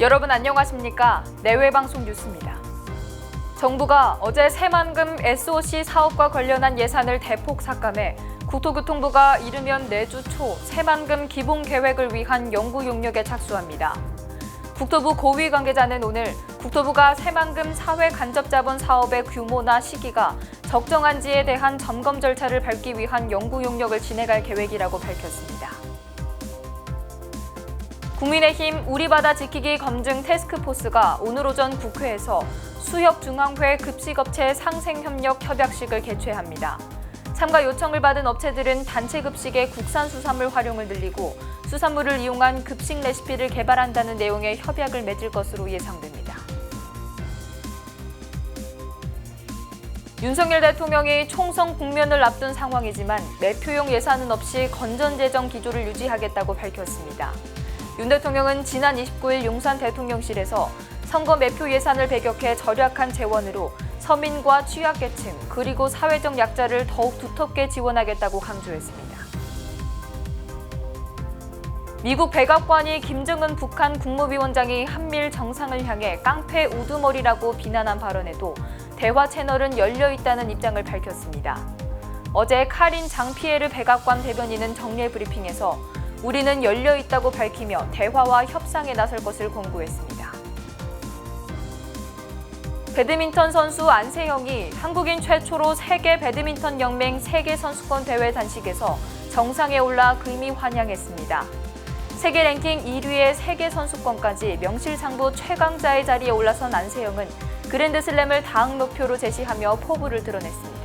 여러분 안녕하십니까? 내외방송 뉴스입니다. 정부가 어제 새만금 SOC 사업과 관련한 예산을 대폭 삭감해 국토교통부가 이르면 내주 초 새만금 기본 계획을 위한 연구 용역에 착수합니다. 국토부 고위 관계자는 오늘 국토부가 새만금 사회 간접자본 사업의 규모나 시기가 적정한지에 대한 점검 절차를 밟기 위한 연구 용역을 진행할 계획이라고 밝혔습니다. 국민의힘 우리 바다 지키기 검증 태스크포스가 오늘 오전 국회에서 수협중앙회 급식업체 상생협력 협약식을 개최합니다. 참가 요청을 받은 업체들은 단체 급식의 국산 수산물 활용을 늘리고 수산물을 이용한 급식 레시피를 개발한다는 내용의 협약을 맺을 것으로 예상됩니다. 윤석열 대통령이 총선 국면을 앞둔 상황이지만 매표용 예산은 없이 건전재정 기조를 유지하겠다고 밝혔습니다. 윤 대통령은 지난 29일 용산 대통령실에서 선거 매표 예산을 배격해 절약한 재원으로 서민과 취약계층 그리고 사회적 약자를 더욱 두텁게 지원하겠다고 강조했습니다. 미국 백악관이 김정은 북한 국무위원장이 한미일 정상을 향해 깡패 우두머리라고 비난한 발언에도 대화 채널은 열려 있다는 입장을 밝혔습니다. 어제 카린 장피에르 백악관 대변인은 정례 브리핑에서 우리는 열려 있다고 밝히며 대화와 협상에 나설 것을 권고했습니다. 배드민턴 선수 안세영이 한국인 최초로 세계 배드민턴 연맹 세계선수권 대회 단식에서 정상에 올라 금이 환영했습니다. 세계 랭킹 1위의 세계선수권까지 명실상부 최강자의 자리에 올라선 안세영은 그랜드슬램을 다음 목표로 제시하며 포부를 드러냈습니다.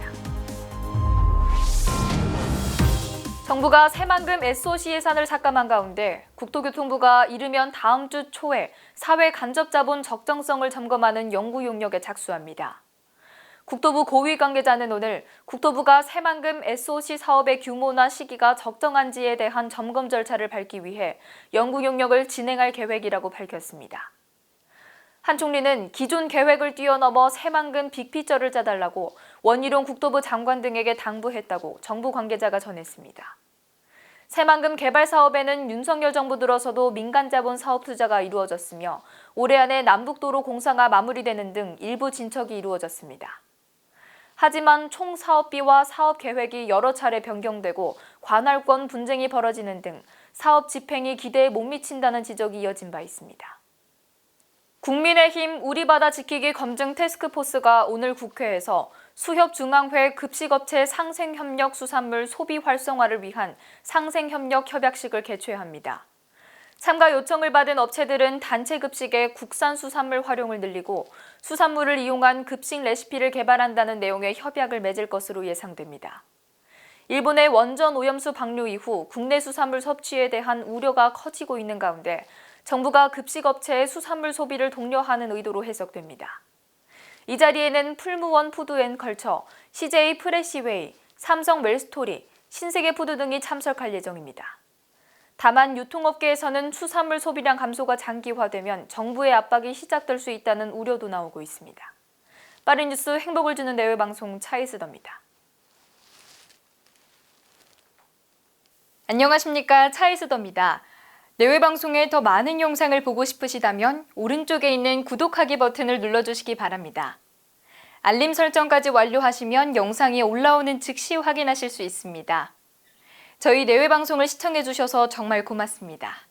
정부가 새만금 SOC 예산을 삭감한 가운데 국토교통부가 이르면 다음 주 초에 사회 간접자본 적정성을 점검하는 연구 용역에 착수합니다. 국토부 고위 관계자는 오늘 국토부가 새만금 SOC 사업의 규모나 시기가 적정한지에 대한 점검 절차를 밟기 위해 연구 용역을 진행할 계획이라고 밝혔습니다. 한 총리는 기존 계획을 뛰어넘어 새만금 빅피처를 짜달라고 원희룡 국토부 장관 등에게 당부했다고 정부 관계자가 전했습니다. 새만금 개발 사업에는 윤석열 정부 들어서도 민간자본 사업 투자가 이루어졌으며 올해 안에 남북도로 공사가 마무리되는 등 일부 진척이 이루어졌습니다. 하지만 총 사업비와 사업 계획이 여러 차례 변경되고 관할권 분쟁이 벌어지는 등 사업 집행이 기대에 못 미친다는 지적이 이어진 바 있습니다. 국민의힘 우리 바다 지키기 검증 태스크포스가 오늘 국회에서 수협중앙회 급식업체 상생협력 수산물 소비 활성화를 위한 상생협력 협약식을 개최합니다. 참가 요청을 받은 업체들은 단체 급식의 국산 수산물 활용을 늘리고 수산물을 이용한 급식 레시피를 개발한다는 내용의 협약을 맺을 것으로 예상됩니다. 일본의 원전 오염수 방류 이후 국내 수산물 섭취에 대한 우려가 커지고 있는 가운데 정부가 급식업체의 수산물 소비를 독려하는 의도로 해석됩니다. 이 자리에는 풀무원 푸드앤컬처, CJ 프레시웨이, 삼성 웰스토리, 신세계푸드 등이 참석할 예정입니다. 다만 유통업계에서는 수산물 소비량 감소가 장기화되면 정부의 압박이 시작될 수 있다는 우려도 나오고 있습니다. 빠른 뉴스 행복을 주는 내외방송 차이스더입니다. 안녕하십니까, 차이스더입니다. 내외방송의 더 많은 영상을 보고 싶으시다면 오른쪽에 있는 구독하기 버튼을 눌러주시기 바랍니다. 알림 설정까지 완료하시면 영상이 올라오는 즉시 확인하실 수 있습니다. 저희 내외방송을 시청해주셔서 정말 고맙습니다.